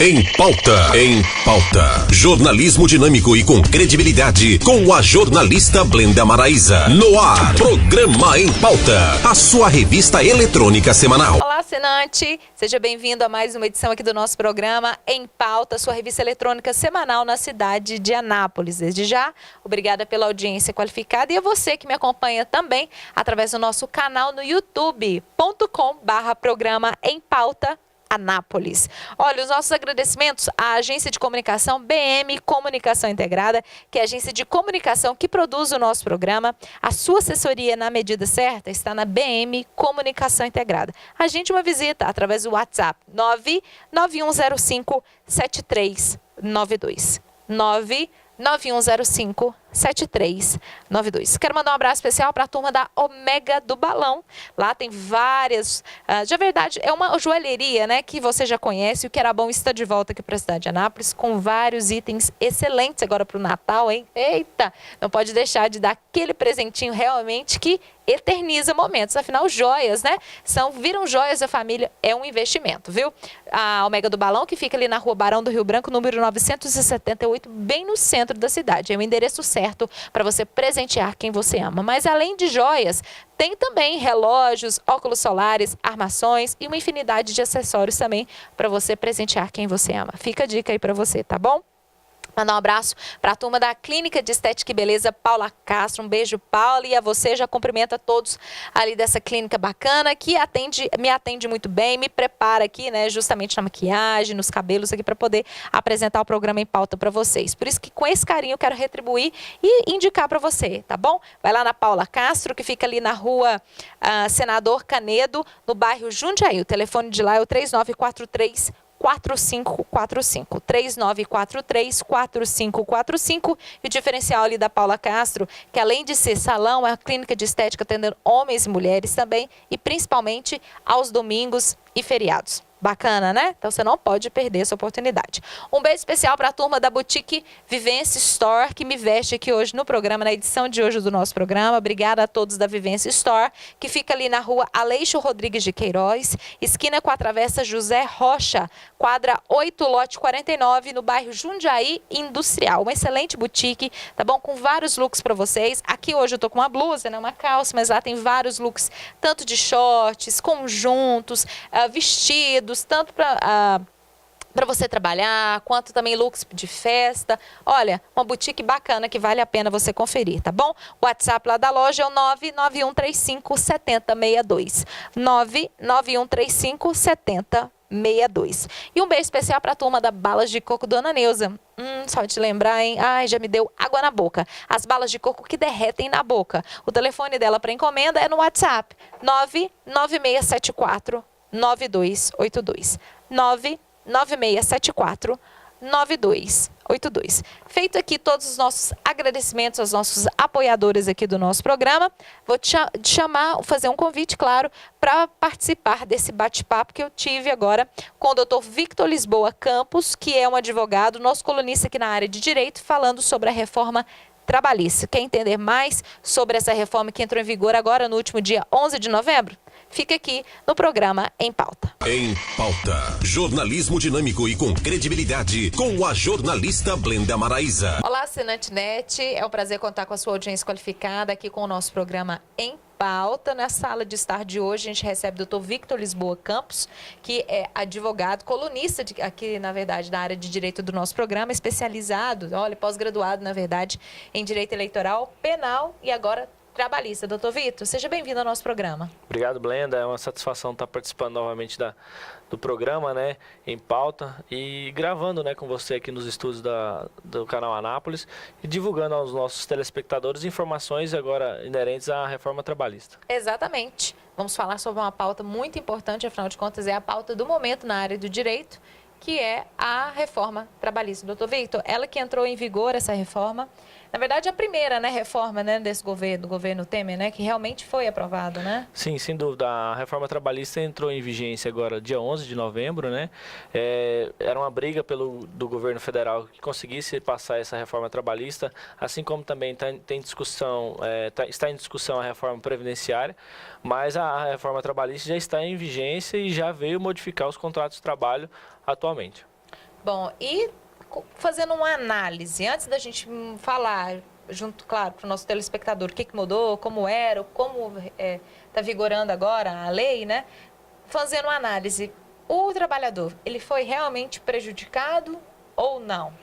Em Pauta. Em Pauta. Jornalismo dinâmico e com credibilidade, com a jornalista Blenda Maraíza. No ar, Programa Em Pauta, a sua revista eletrônica semanal. Olá, assinante. Seja bem-vindo a mais uma edição aqui do nosso programa Em Pauta, sua revista eletrônica semanal na cidade de Anápolis. Desde já, obrigada pela audiência qualificada e a você que me acompanha também através do nosso canal no youtube.com/programa Em Pauta Anápolis. Olha, os nossos agradecimentos à agência de comunicação BM Comunicação Integrada, que é a agência de comunicação que produz o nosso programa. A sua assessoria na medida certa está na BM Comunicação Integrada. Agende uma visita através do WhatsApp 99105-7392. 99105-7392. Quero mandar um abraço especial para a turma da Omega do Balão. Lá tem várias... de verdade, é uma joalheria, né, que você já conhece. O que era bom está de volta aqui para a cidade de Anápolis, com vários itens excelentes agora para o Natal, hein? Eita! Não pode deixar de dar aquele presentinho realmente que eterniza momentos. Afinal, joias, né? Viram joias da família, é um investimento, viu? A Omega do Balão, que fica ali na Rua Barão do Rio Branco, número 978, bem no centro da cidade. É o endereço certo para você presentear quem você ama. Mas além de joias, tem também relógios, óculos solares, armações e uma infinidade de acessórios também para você presentear quem você ama. Fica a dica aí para você, tá bom? Mandar um abraço para a turma da Clínica de Estética e Beleza, Paula Castro. Um beijo, Paula, e a você já cumprimenta todos ali dessa clínica bacana que me atende muito bem, me prepara aqui, né, justamente na maquiagem, nos cabelos aqui para poder apresentar o programa Em Pauta para vocês. Por isso que com esse carinho eu quero retribuir e indicar para você, tá bom? Vai lá na Paula Castro, que fica ali na Rua Senador Canedo, no bairro Jundiaí. O telefone de lá é o 3943 4545, 3943-4545, e o diferencial ali da Paula Castro, que além de ser salão, é uma clínica de estética atendendo homens e mulheres também, e principalmente aos domingos e feriados. Bacana, né? Então você não pode perder essa oportunidade. Um beijo especial para a turma da Boutique Vivência Store, que me veste aqui hoje no programa, na edição de hoje do nosso programa. Obrigada a todos da Vivência Store, que fica ali na Rua Aleixo Rodrigues de Queiroz, esquina com a Travessa José Rocha, quadra 8, lote 49, no bairro Jundiaí Industrial. Uma excelente boutique, tá bom? Com vários looks para vocês. Aqui hoje eu tô com uma blusa, né? Uma calça, mas lá tem vários looks, tanto de shorts, conjuntos, vestidos, tanto para você trabalhar, quanto também looks de festa. Olha, uma boutique bacana que vale a pena você conferir, tá bom? O WhatsApp lá da loja é o 99135-7062. 99135-7062. E um beijo especial para a turma da Balas de Coco Dona Neuza. Só te lembrar, hein? Ai, já me deu água na boca. As balas de coco que derretem na boca. O telefone dela para encomenda é no WhatsApp. 99674-9282. 99674-9282. Feito aqui todos os nossos agradecimentos aos nossos apoiadores aqui do nosso programa, vou te chamar, fazer um convite, claro, para participar desse bate-papo que eu tive agora com o Dr. Victor Lisboa Campos, que é um advogado, nosso colunista aqui na área de Direito, falando sobre a reforma trabalhista. Quer entender mais sobre essa reforma que entrou em vigor agora no último dia 11 de novembro? Fica aqui no programa Em Pauta. Em Pauta. Jornalismo dinâmico e com credibilidade, com a jornalista Blenda Maraíza. Olá, assinante NET. É um prazer contar com a sua audiência qualificada aqui com o nosso programa Em Pauta. Na sala de estar de hoje, a gente recebe o Dr. Victor Lisboa Campos, que é advogado, colunista aqui, na verdade, da área de direito do nosso programa, especializado, olha, pós-graduado, na verdade, em direito eleitoral, penal e agora trabalhista. Doutor Vitor, seja bem-vindo ao nosso programa. Obrigado, Blenda. É uma satisfação estar participando novamente do programa, né, Em Pauta, e gravando, né, com você aqui nos estúdios do canal Anápolis e divulgando aos nossos telespectadores informações agora inerentes à reforma trabalhista. Exatamente. Vamos falar sobre uma pauta muito importante, afinal de contas é a pauta do momento na área do direito, que é a reforma trabalhista. Doutor Victor, ela que entrou em vigor, essa reforma, na verdade, a primeira, né, reforma, né, desse governo, do governo Temer, né, que realmente foi aprovada, né? Sim, sem dúvida. A reforma trabalhista entrou em vigência agora dia 11 de novembro, né? Era uma briga do governo federal que conseguisse passar essa reforma trabalhista, assim como também está em discussão a reforma previdenciária, mas a reforma trabalhista já está em vigência e já veio modificar os contratos de trabalho atualmente. Bom, e fazendo uma análise, antes da gente falar, junto, claro, para o nosso telespectador, o que mudou, como era, como está vigorando agora a lei, né? Fazendo uma análise, o trabalhador, ele foi realmente prejudicado ou não?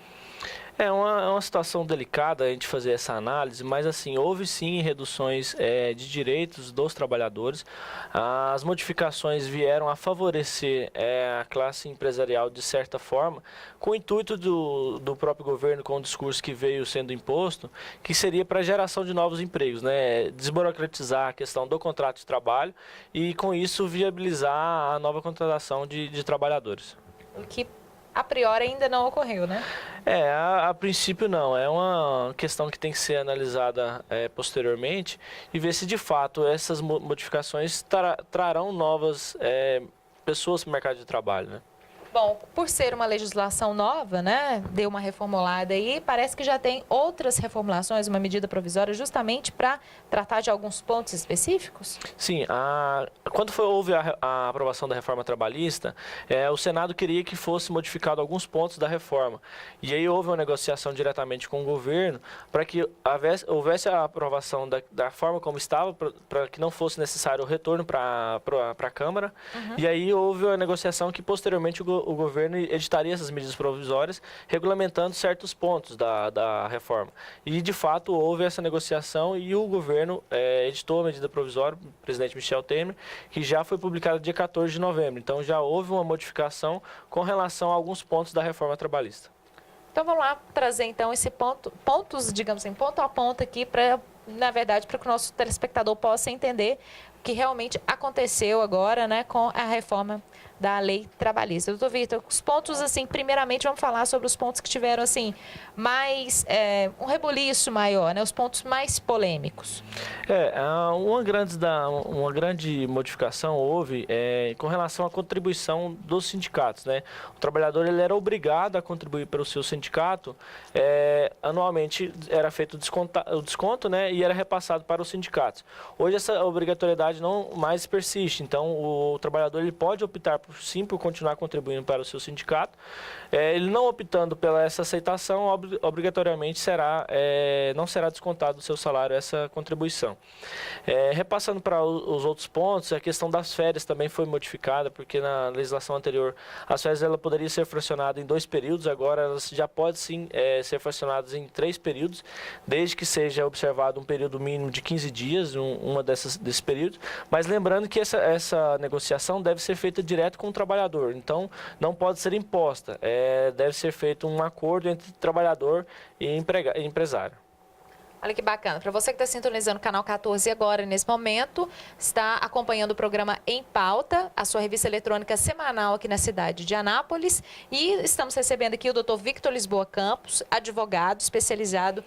É uma situação delicada a gente fazer essa análise, mas assim, houve sim reduções de direitos dos trabalhadores. As modificações vieram a favorecer a classe empresarial de certa forma, com o intuito do próprio governo, com o discurso que veio sendo imposto, que seria para a geração de novos empregos, né? Desburocratizar a questão do contrato de trabalho e com isso viabilizar a nova contratação de trabalhadores. O que a priori ainda não ocorreu, né? A princípio não. É uma questão que tem que ser analisada posteriormente e ver se de fato essas modificações trarão novas pessoas para o mercado de trabalho, né? Bom, por ser uma legislação nova, né, deu uma reformulada aí, parece que já tem outras reformulações, uma medida provisória justamente para tratar de alguns pontos específicos? Sim, quando houve a aprovação da reforma trabalhista, o Senado queria que fosse modificado alguns pontos da reforma. E aí houve uma negociação diretamente com o governo para que houvesse a aprovação da forma como estava, para que não fosse necessário o retorno para a Câmara. Uhum. E aí houve a negociação que posteriormente o governo editaria essas medidas provisórias, regulamentando certos pontos da reforma. E, de fato, houve essa negociação e o governo editou a medida provisória, o presidente Michel Temer, que já foi publicada dia 14 de novembro. Então, já houve uma modificação com relação a alguns pontos da reforma trabalhista. Então, vamos lá trazer, então, esse pontos, digamos assim, ponto a ponto aqui, na verdade, para que o nosso telespectador possa entender o que realmente aconteceu agora, né, com a reforma da lei trabalhista. Doutor Vitor, os pontos, assim, primeiramente vamos falar sobre os pontos que tiveram, assim, mais, um rebuliço maior, né, os pontos mais polêmicos. Uma grande modificação houve com relação à contribuição dos sindicatos, né? O trabalhador ele era obrigado a contribuir para o seu sindicato, anualmente era feito o desconto, né, e era repassado para os sindicatos. Hoje essa obrigatoriedade não mais persiste, então o trabalhador ele pode optar por continuar contribuindo para o seu sindicato. Ele não optando pela essa aceitação, obrigatoriamente não será descontado do seu salário essa contribuição. Repassando para os outros pontos, a questão das férias também foi modificada, porque na legislação anterior as férias ela poderia ser fracionada em 2 períodos, agora elas já podem sim ser fracionadas em 3 períodos, desde que seja observado um período mínimo de 15 dias, desses períodos, mas lembrando que essa negociação deve ser feita direto com o trabalhador, então não pode ser imposta, deve ser feito um acordo entre trabalhador e empresário. Olha que bacana. Para você que está sintonizando o canal 14 agora, nesse momento, está acompanhando o programa Em Pauta, a sua revista eletrônica semanal aqui na cidade de Anápolis. E estamos recebendo aqui o Dr. Victor Lisboa Campos, advogado especializado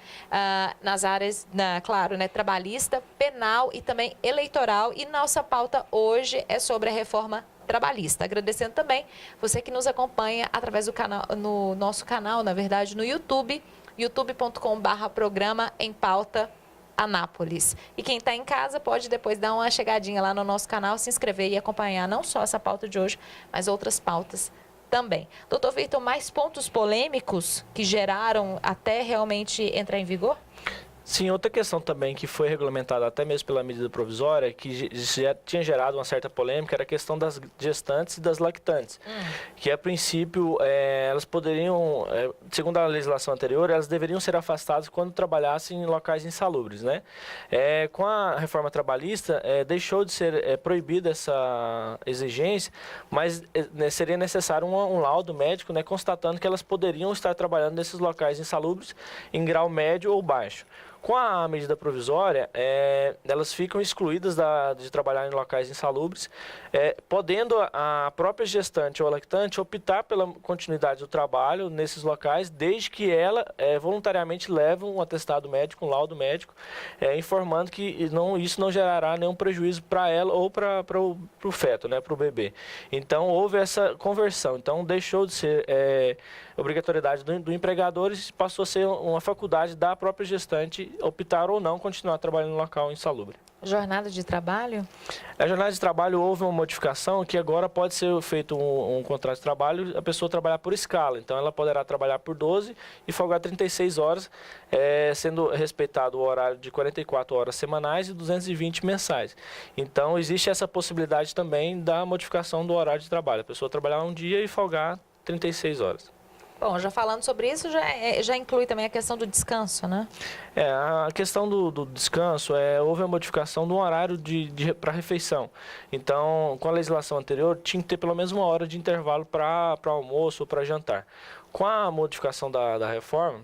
nas áreas, claro, né, trabalhista, penal e também eleitoral. E nossa pauta hoje é sobre a reforma trabalhista. Agradecendo também você que nos acompanha através do canal, no nosso canal, na verdade, no YouTube, youtube.com/programa Em Pauta Anápolis. E quem está em casa pode depois dar uma chegadinha lá no nosso canal, se inscrever e acompanhar não só essa pauta de hoje, mas outras pautas também. Doutor Vitor, mais pontos polêmicos que geraram até realmente entrar em vigor? Sim, outra questão também que foi regulamentada até mesmo pela medida provisória, que já tinha gerado uma certa polêmica, era a questão das gestantes e das lactantes. Que a princípio elas poderiam, segundo a legislação anterior, elas deveriam ser afastadas quando trabalhassem em locais insalubres, né? Com a reforma trabalhista, deixou de ser proibida essa exigência, mas seria necessário um laudo médico, né, constatando que elas poderiam estar trabalhando nesses locais insalubres em grau médio ou baixo. Com a medida provisória, elas ficam excluídas de trabalhar em locais insalubres, podendo a própria gestante ou lactante optar pela continuidade do trabalho nesses locais, desde que ela voluntariamente leve um atestado médico, um laudo médico, informando que isso não gerará nenhum prejuízo para ela ou para o feto, né, para o bebê. Então, houve essa conversão. Então, deixou de ser obrigatoriedade do empregador e passou a ser uma faculdade da própria gestante se optar ou não continuar trabalhando no local insalubre. Jornada de trabalho? A jornada de trabalho houve uma modificação que agora pode ser feito um contrato de trabalho, a pessoa trabalhar por escala. Então, ela poderá trabalhar por 12 e folgar 36 horas, sendo respeitado o horário de 44 horas semanais e 220 mensais. Então, existe essa possibilidade também da modificação do horário de trabalho. A pessoa trabalhar um dia e folgar 36 horas. Bom, já falando sobre isso, já inclui também a questão do descanso, né? A questão do descanso, houve a modificação do horário para refeição. Então, com a legislação anterior, tinha que ter pelo menos uma hora de intervalo para almoço ou para jantar. Com a modificação da reforma,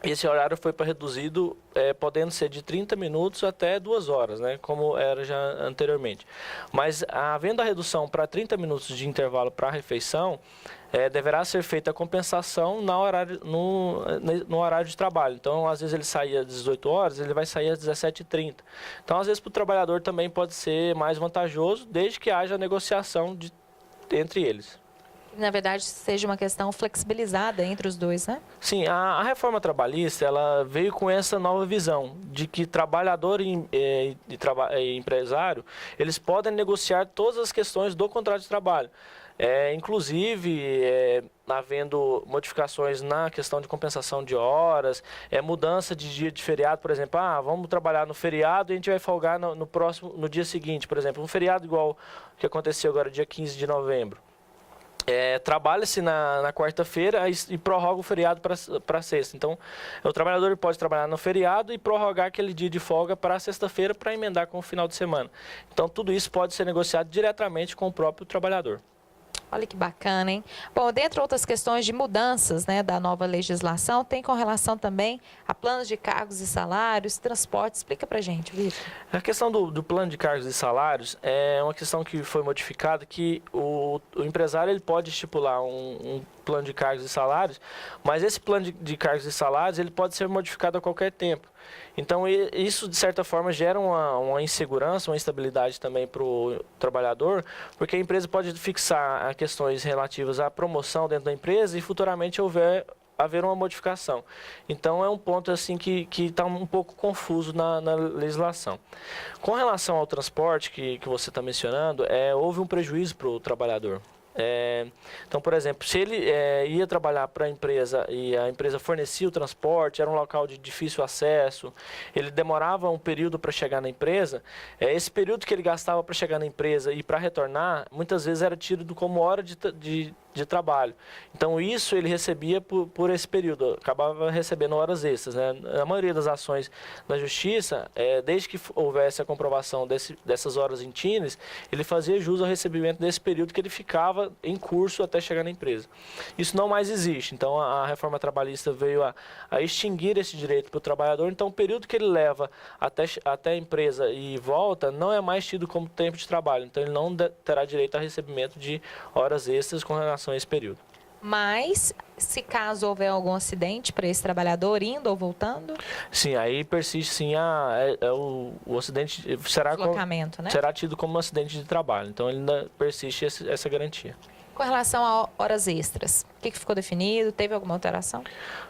esse horário foi reduzido, podendo ser de 30 minutos até 2 horas, né, como era já anteriormente. Mas, havendo a redução para 30 minutos de intervalo para a refeição, deverá ser feita a compensação no horário de trabalho. Então, às vezes ele saía às 18 horas, ele vai sair às 17h30. Então, às vezes para o trabalhador também pode ser mais vantajoso, desde que haja negociação entre eles. Na verdade, seja uma questão flexibilizada entre os dois, né? Sim, a reforma trabalhista, ela veio com essa nova visão de que trabalhador e empresário, eles podem negociar todas as questões do contrato de trabalho. Inclusive, havendo modificações na questão de compensação de horas, mudança de dia de feriado, por exemplo, vamos trabalhar no feriado e a gente vai folgar no dia seguinte, por exemplo, um feriado igual que aconteceu agora, dia 15 de novembro. Trabalha-se na quarta-feira e prorroga o feriado para sexta. Então, o trabalhador pode trabalhar no feriado e prorrogar aquele dia de folga para sexta-feira para emendar com o final de semana. Então, tudo isso pode ser negociado diretamente com o próprio trabalhador. Olha que bacana, hein? Bom, dentre outras questões de mudanças, né, da nova legislação, tem com relação também a planos de cargos e salários, transporte. Explica pra gente, Vitor. A questão do plano de cargos e salários é uma questão que foi modificada, que o empresário ele pode estipular um plano de cargos e salários, mas esse plano de cargos e salários ele pode ser modificado a qualquer tempo. Então, isso, de certa forma, gera uma insegurança, uma instabilidade também para o trabalhador, porque a empresa pode fixar questões relativas à promoção dentro da empresa e futuramente haver uma modificação. Então, é um ponto assim que está um pouco confuso na legislação. Com relação ao transporte que você está mencionando, houve um prejuízo para o trabalhador. Então, por exemplo, se ele ia trabalhar para a empresa e a empresa fornecia o transporte, era um local de difícil acesso, ele demorava um período para chegar na empresa, esse período que ele gastava para chegar na empresa e para retornar, muitas vezes era tido como hora de trabalho. Então, isso ele recebia por esse período, acabava recebendo horas extras, né? A maioria das ações na justiça, desde que houvesse a comprovação dessas horas intíneres, ele fazia jus ao recebimento desse período que ele ficava em curso até chegar na empresa. Isso não mais existe, então a reforma trabalhista veio a extinguir esse direito para o trabalhador, então o período que ele leva até a empresa e volta não é mais tido como tempo de trabalho, então ele não terá direito a recebimento de horas extras com relação a esse período. Mas, se caso houver algum acidente para esse trabalhador indo ou voltando? Sim, aí persiste sim o acidente Deslocamento, né? será tido como um acidente de trabalho. Então, ainda persiste essa garantia. Com relação a horas extras, o que ficou definido? Teve alguma alteração?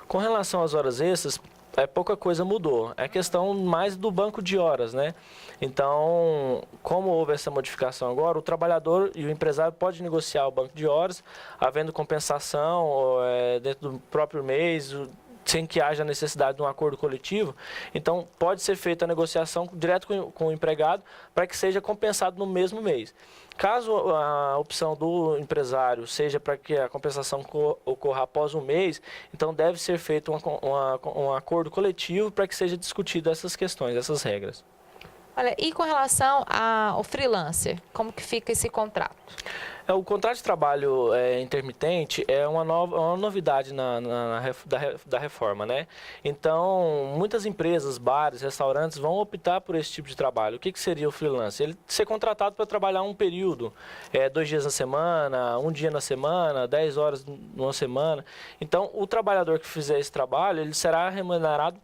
Com relação às horas extras, pouca coisa mudou. É questão mais do banco de horas, né? Então, como houve essa modificação agora, o trabalhador e o empresário podem negociar o banco de horas, havendo compensação dentro do próprio mês, sem que haja necessidade de um acordo coletivo. Então, pode ser feita a negociação direto com o empregado para que seja compensado no mesmo mês. Caso a opção do empresário seja para que a compensação ocorra após um mês, então deve ser feito um acordo coletivo para que seja discutido essas questões, essas regras. Olha, e com relação ao freelancer, como que fica esse contrato? O contrato de trabalho intermitente é uma novidade da reforma, né? Então, muitas empresas, bares, restaurantes vão optar por esse tipo de trabalho. O que seria o freelance? Ele ser contratado para trabalhar um período, 2 dias na semana, 1 dia na semana, 10 horas numa semana. Então, o trabalhador que fizer esse trabalho, ele será remunerado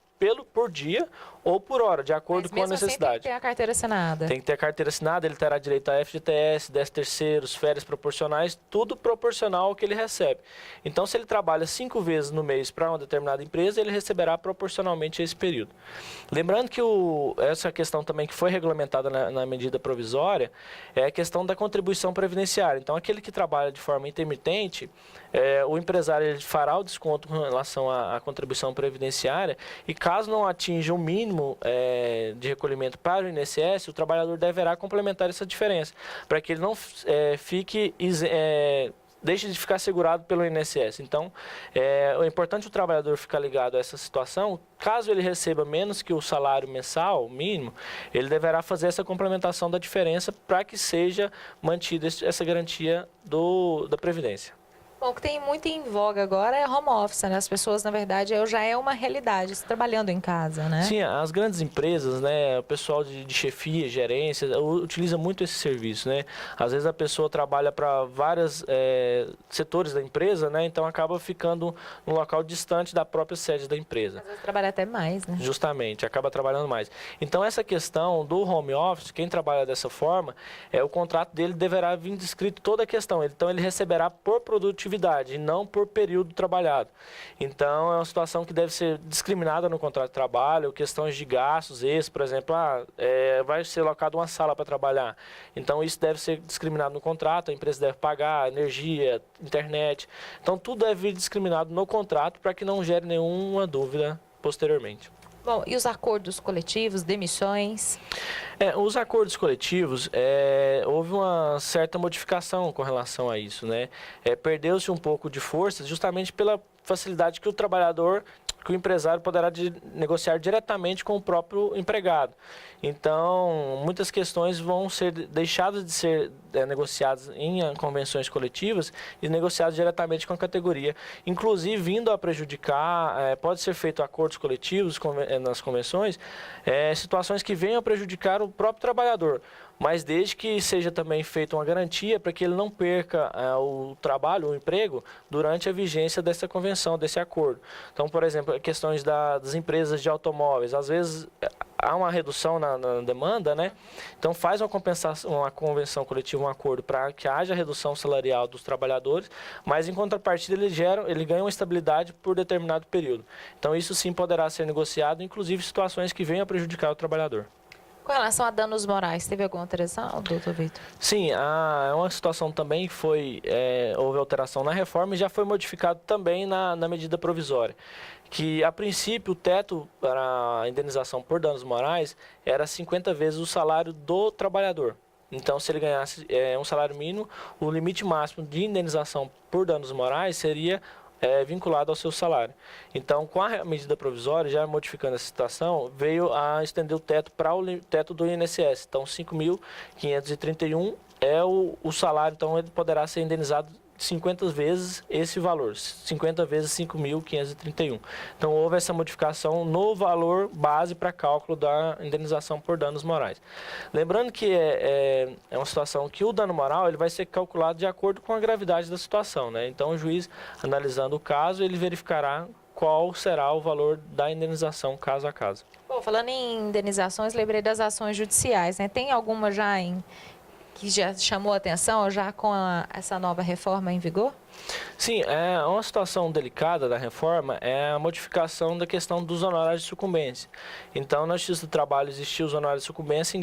por dia ou por hora, de acordo com a necessidade. Assim tem que ter a carteira assinada. Tem que ter a carteira assinada, ele terá direito a FGTS, 13º, férias proporcionais, tudo proporcional ao que ele recebe. Então, se ele trabalha 5 vezes no mês para uma determinada empresa, ele receberá proporcionalmente a esse período. Lembrando que essa questão também que foi regulamentada na medida provisória é a questão da contribuição previdenciária. Então, aquele que trabalha de forma intermitente, o empresário ele fará o desconto com relação à contribuição previdenciária e caso não atinja o mínimo de recolhimento para o INSS, o trabalhador deverá complementar essa diferença, para que ele não deixe de ficar segurado pelo INSS. Então, é importante o trabalhador ficar ligado a essa situação. Caso ele receba menos que o salário mensal mínimo, ele deverá fazer essa complementação da diferença para que seja mantida essa garantia da Previdência. Bom, o que tem muito em voga agora é home office, né? As pessoas, na verdade, já é uma realidade, trabalhando em casa, né? Sim, as grandes empresas, né? O pessoal de chefia, gerência, utiliza muito esse serviço, né? Às vezes a pessoa trabalha para vários setores da empresa, né? Então acaba ficando num local distante da própria sede da empresa. Às vezes trabalha até mais, né? Justamente, acaba trabalhando mais. Então essa questão do home office, quem trabalha dessa forma, o contrato dele deverá vir descrito toda a questão. Então ele receberá por produtividade e não por período trabalhado. Então, é uma situação que deve ser discriminada no contrato de trabalho, questões de gastos, por exemplo, vai ser alocada uma sala para trabalhar. Então, isso deve ser discriminado no contrato, a empresa deve pagar energia, internet. Então, tudo deve vir discriminado no contrato para que não gere nenhuma dúvida posteriormente. Bom, e os acordos coletivos, demissões? Os acordos coletivos, houve uma certa modificação com relação a isso, né? Perdeu-se um pouco de força justamente pela facilidade que o empresário poderá negociar diretamente com o próprio empregado. Então, muitas questões vão ser deixadas de ser negociadas em convenções coletivas e negociadas diretamente com a categoria. Inclusive, vindo a prejudicar, pode ser feito acordos coletivos nas convenções, situações que venham a prejudicar o próprio trabalhador. Mas desde que seja também feita uma garantia para que ele não perca o trabalho, o emprego, durante a vigência dessa convenção, desse acordo. Então, por exemplo, questões das empresas de automóveis, às vezes há uma redução na demanda, né? Então faz uma compensação, uma convenção coletiva, um acordo para que haja redução salarial dos trabalhadores, mas em contrapartida ele ganha uma estabilidade por determinado período. Então isso sim poderá ser negociado, inclusive situações que venham a prejudicar o trabalhador. Com relação a danos morais, teve alguma alteração, doutor Vitor? Sim, é uma situação também que houve alteração na reforma e já foi modificado também na medida provisória. Que, a princípio, o teto para a indenização por danos morais era 50 vezes o salário do trabalhador. Então, se ele ganhasse um salário mínimo, o limite máximo de indenização por danos morais seria vinculado ao seu salário. Então, com a medida provisória, já modificando essa situação, veio a estender o teto para o teto do INSS. Então, 5.531 é o salário, então ele poderá ser indenizado 50 vezes esse valor, 50 vezes 5.531. Então, houve essa modificação no valor base para cálculo da indenização por danos morais. Lembrando que é uma situação que o dano moral ele vai ser calculado de acordo com a gravidade da situação, né? Então, o juiz, analisando o caso, ele verificará qual será o valor da indenização caso a caso. Bom, falando em indenizações, lembrei das ações judiciais, né? Tem alguma já que já chamou a atenção já com essa nova reforma em vigor? Sim, uma situação delicada da reforma é a modificação da questão dos honorários de sucumbência. Então, na Justiça do Trabalho existiam os honorários de sucumbência em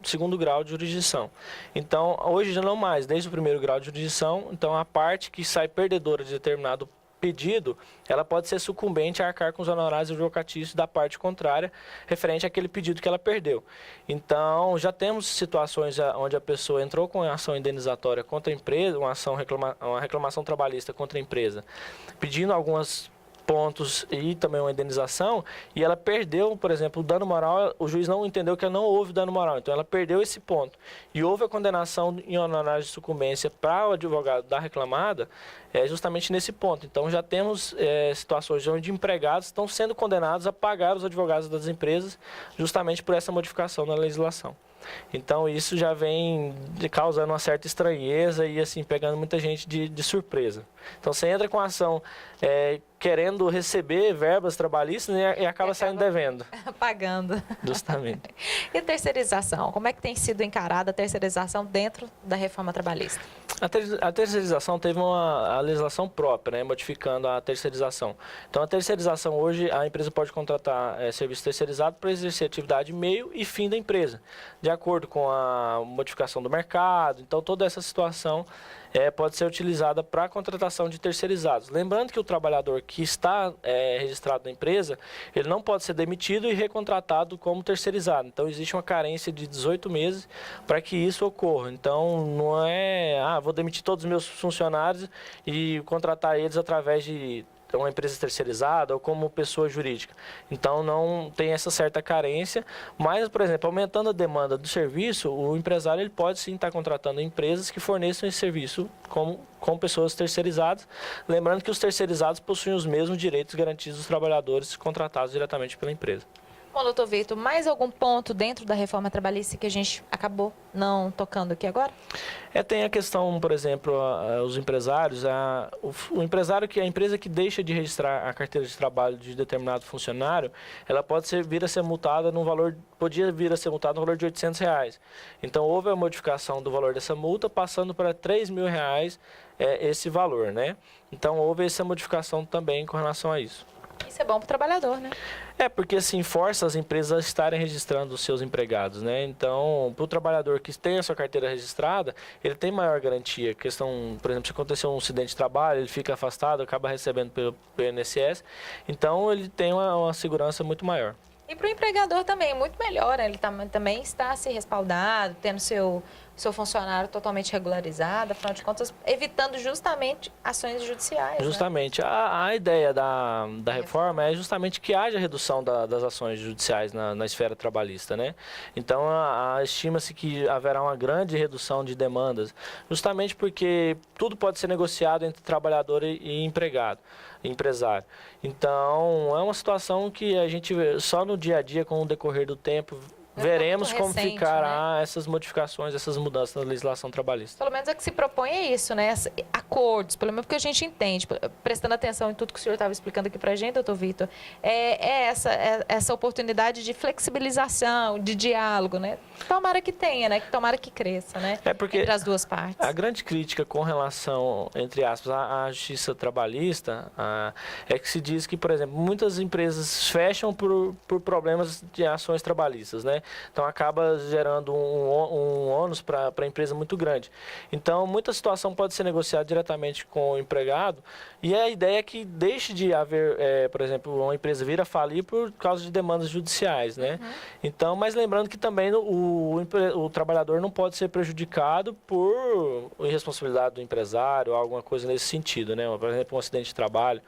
segundo grau de jurisdição. Então, hoje já não mais, desde o primeiro grau de jurisdição, então a parte que sai perdedora de determinado pedido, ela pode ser sucumbente a arcar com os honorários advocatícios da parte contrária, referente àquele pedido que ela perdeu. Então, já temos situações onde a pessoa entrou com ação indenizatória contra a empresa, uma reclamação trabalhista contra a empresa, pedindo alguns pontos e também uma indenização, e ela perdeu, por exemplo, o dano moral, o juiz não entendeu que não houve dano moral, então ela perdeu esse ponto. E houve a condenação em honorários de sucumbência para o advogado da reclamada, justamente nesse ponto. Então já temos situações onde empregados estão sendo condenados a pagar os advogados das empresas justamente por essa modificação na legislação. Então isso já vem causando uma certa estranheza e assim pegando muita gente de surpresa. Então você entra com a ação querendo receber verbas trabalhistas, né, e acaba saindo devendo. Pagando. Justamente. E terceirização? Como é que tem sido encarada a terceirização dentro da reforma trabalhista? A terceirização teve a legislação própria, né, modificando a terceirização. Então, a terceirização hoje, a empresa pode contratar serviço terceirizado para exercer atividade meio e fim da empresa, de acordo com a modificação do mercado. Então, toda essa situação pode ser utilizada para a contratação de terceirizados. Lembrando que o trabalhador que está registrado na empresa, ele não pode ser demitido e recontratado como terceirizado. Então, existe uma carência de 18 meses para que isso ocorra. Então, não é, vou demitir todos os meus funcionários e contratar eles através de uma empresa terceirizada ou como pessoa jurídica. Então, não tem essa certa carência, mas, por exemplo, aumentando a demanda do serviço, o empresário ele pode sim estar contratando empresas que forneçam esse serviço com pessoas terceirizadas, lembrando que os terceirizados possuem os mesmos direitos garantidos dos trabalhadores contratados diretamente pela empresa. Bom, doutor Vitor, mais algum ponto dentro da reforma trabalhista que a gente acabou não tocando aqui agora? Tem a questão, por exemplo, os empresários, o empresário a empresa que deixa de registrar a carteira de trabalho de determinado funcionário, ela podia vir a ser multada no valor de R$800. Então, houve a modificação do valor dessa multa, passando para R$3.000 esse valor, né? Então, houve essa modificação também com relação a isso. Isso é bom para o trabalhador, né? Porque assim, força as empresas a estarem registrando os seus empregados, né? Então, para o trabalhador que tem a sua carteira registrada, ele tem maior garantia. Questão, por exemplo, se acontecer um acidente de trabalho, ele fica afastado, acaba recebendo pelo INSS. Então, ele tem uma segurança muito maior. E para o empregador também, muito melhor, né? Ele também está se respaldado, tendo seu funcionário totalmente regularizado, afinal de contas, evitando justamente ações judiciais. Justamente. Né? A ideia da reforma é justamente que haja redução das ações judiciais na esfera trabalhista, né? Então, estima-se que haverá uma grande redução de demandas, justamente porque tudo pode ser negociado entre trabalhador e empresário. Então, é uma situação que a gente vê só no dia a dia, com o decorrer do tempo, veremos como ficará essas modificações, essas mudanças na legislação trabalhista. Pelo menos é que se propõe isso, né? Acordos, pelo menos que a gente entende, prestando atenção em tudo que o senhor estava explicando aqui para a gente, doutor Vitor, essa oportunidade de flexibilização, de diálogo, né? Tomara que tenha, né? Tomara que cresça, né? Porque entre as duas partes. A grande crítica com relação, entre aspas, à justiça trabalhista é que se diz que, por exemplo, muitas empresas fecham por problemas de ações trabalhistas, né? Então, acaba gerando um ônus para a empresa muito grande. Então, muita situação pode ser negociada diretamente com o empregado e a ideia é que deixe de haver, por exemplo, uma empresa vir a falir por causa de demandas judiciais, né? Uhum. Então, mas lembrando que também o trabalhador não pode ser prejudicado por irresponsabilidade do empresário ou alguma coisa nesse sentido, né? Por exemplo, um acidente de trabalho.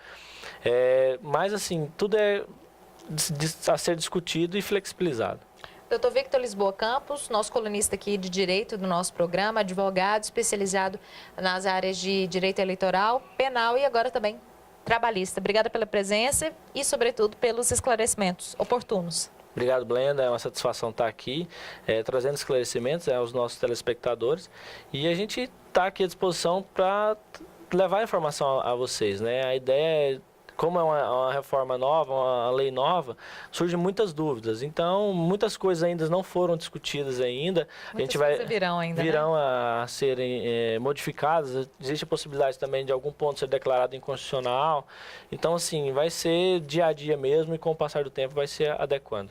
Mas, assim, tudo é a ser discutido e flexibilizado. Doutor Victor Lisboa Campos, nosso colunista aqui de Direito do nosso programa, advogado especializado nas áreas de Direito Eleitoral, Penal e agora também Trabalhista. Obrigada pela presença e, sobretudo, pelos esclarecimentos oportunos. Obrigado, Blenda. É uma satisfação estar aqui, trazendo esclarecimentos aos nossos telespectadores. E a gente está aqui à disposição para levar a informação a vocês, né? A ideia é, como é uma reforma nova, uma lei nova, surgem muitas dúvidas. Então, muitas coisas ainda não foram discutidas ainda. Virão a serem modificadas. Existe a possibilidade também de algum ponto ser declarado inconstitucional. Então, assim, vai ser dia a dia mesmo e com o passar do tempo vai ser adequando.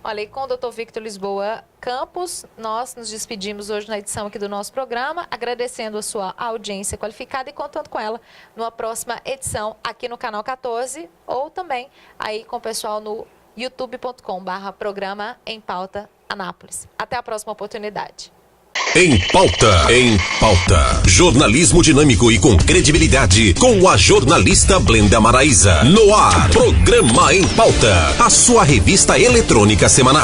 Olha, e com o doutor Victor Lisboa Campos, nós nos despedimos hoje na edição aqui do nosso programa, agradecendo a sua audiência qualificada e contando com ela numa próxima edição aqui no Canal 14 ou também aí com o pessoal no youtube.com/programa Em Pauta Anápolis. Até a próxima oportunidade. Em Pauta. Em Pauta. Jornalismo dinâmico e com credibilidade. Com a jornalista Blenda Maraíza. No ar. Programa Em Pauta. A sua revista eletrônica semanal.